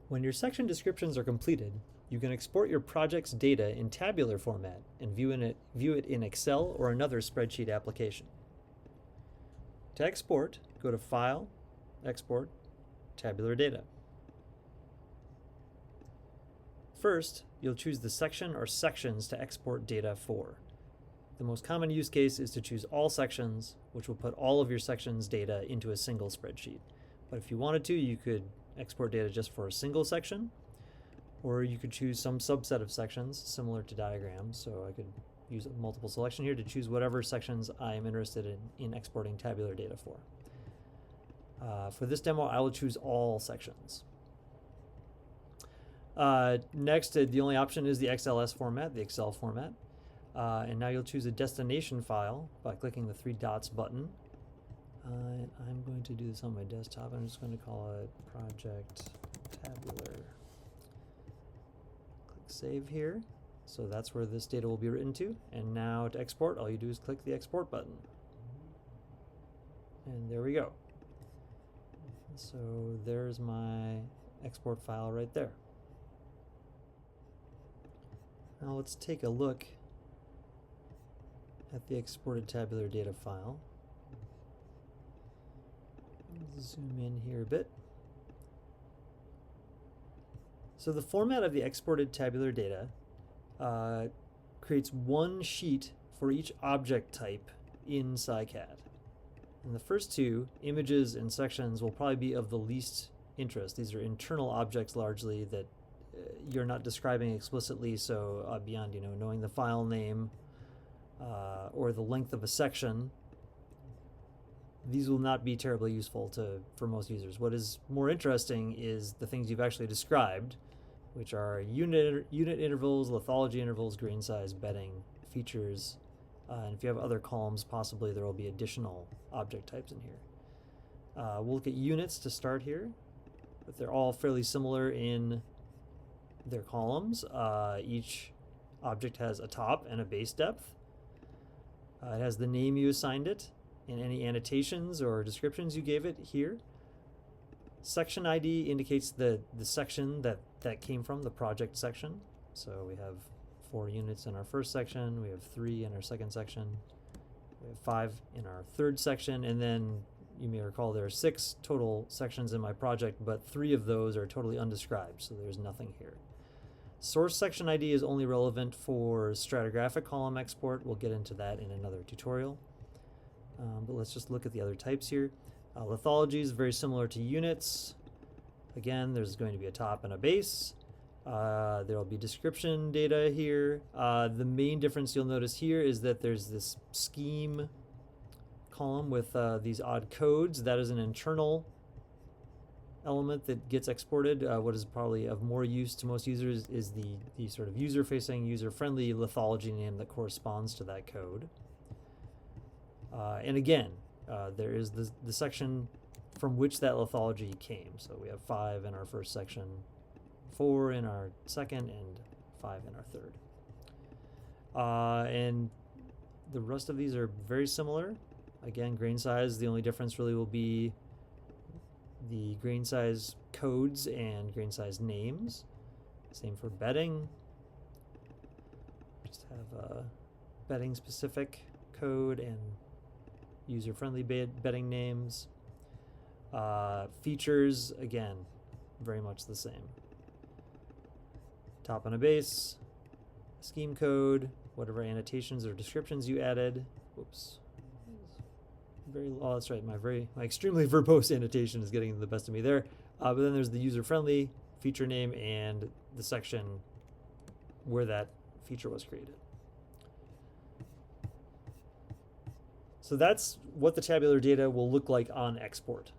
When your section descriptions are completed, you can export your project's data in tabular format and view it in Excel or another spreadsheet application. To export, go to File, Export, Tabular Data. First, you'll choose the section or sections to export data for. The most common use case is to choose all sections, which will put all of your sections' data into a single spreadsheet. But if you wanted to, you could export data just for a single section, or you could choose some subset of sections similar to diagrams. So I could use a multiple selection here to choose whatever sections I am interested in exporting tabular data for. For this demo, I will choose all sections. Next, the only option is the XLS format, the Excel format. And now you'll choose a destination file by clicking the 3 dots button. And I'm going to do this on my desktop. I'm just going to call it Project Tabular. Click Save here. So that's where this data will be written to. And now to export, all you do is click the Export button. And there we go. So there's my export file right there. Now let's take a look at the exported tabular data file. Zoom in here a bit. So the format of the exported tabular data creates one sheet for each object type in PSICAT. And the first two, images and sections, will probably be of the least interest. These are internal objects largely that you're not describing explicitly, so beyond knowing the file name or the length of a section, these will not be terribly useful for most users. What is more interesting is the things you've actually described, which are unit intervals, lithology intervals, grain size, bedding, features, and if you have other columns, possibly there will be additional object types in here. We'll look at units to start here, but they're all fairly similar in their columns. Each object has a top and a base depth. It has the name you assigned it and any annotations or descriptions you gave it here. Section ID indicates the section that came from, the project section. So we have 4 units in our first section, we have 3 in our second section, we have 5 in our third section, and then you may recall there are 6 total sections in my project, but 3 of those are totally undescribed, so there's nothing here. Source section ID is only relevant for stratigraphic column export. We'll get into that in another tutorial. But let's just look at the other types here. Lithology is very similar to units. Again, there's going to be a top and a base. There will be description data here. The main difference you'll notice here is that there's this scheme column with these odd codes. That is an internal element that gets exported. What is probably of more use to most users is the sort of user-facing, user-friendly lithology name that corresponds to that code. And again, there is the section from which that lithology came. So we have 5 in our first section, 4 in our second, and 5 in our third. And the rest of these are very similar. Again, grain size, the only difference really will be the grain size codes and grain size names. Same for bedding. Just have a bedding specific code and user-friendly bedding names. Features, again, very much the same. Top and a base, scheme code, whatever annotations or descriptions you added. Whoops. Oh, that's right. My extremely verbose annotation is getting the best of me there. But then there's the user-friendly feature name and the section where that feature was created. So that's what the tabular data will look like on export.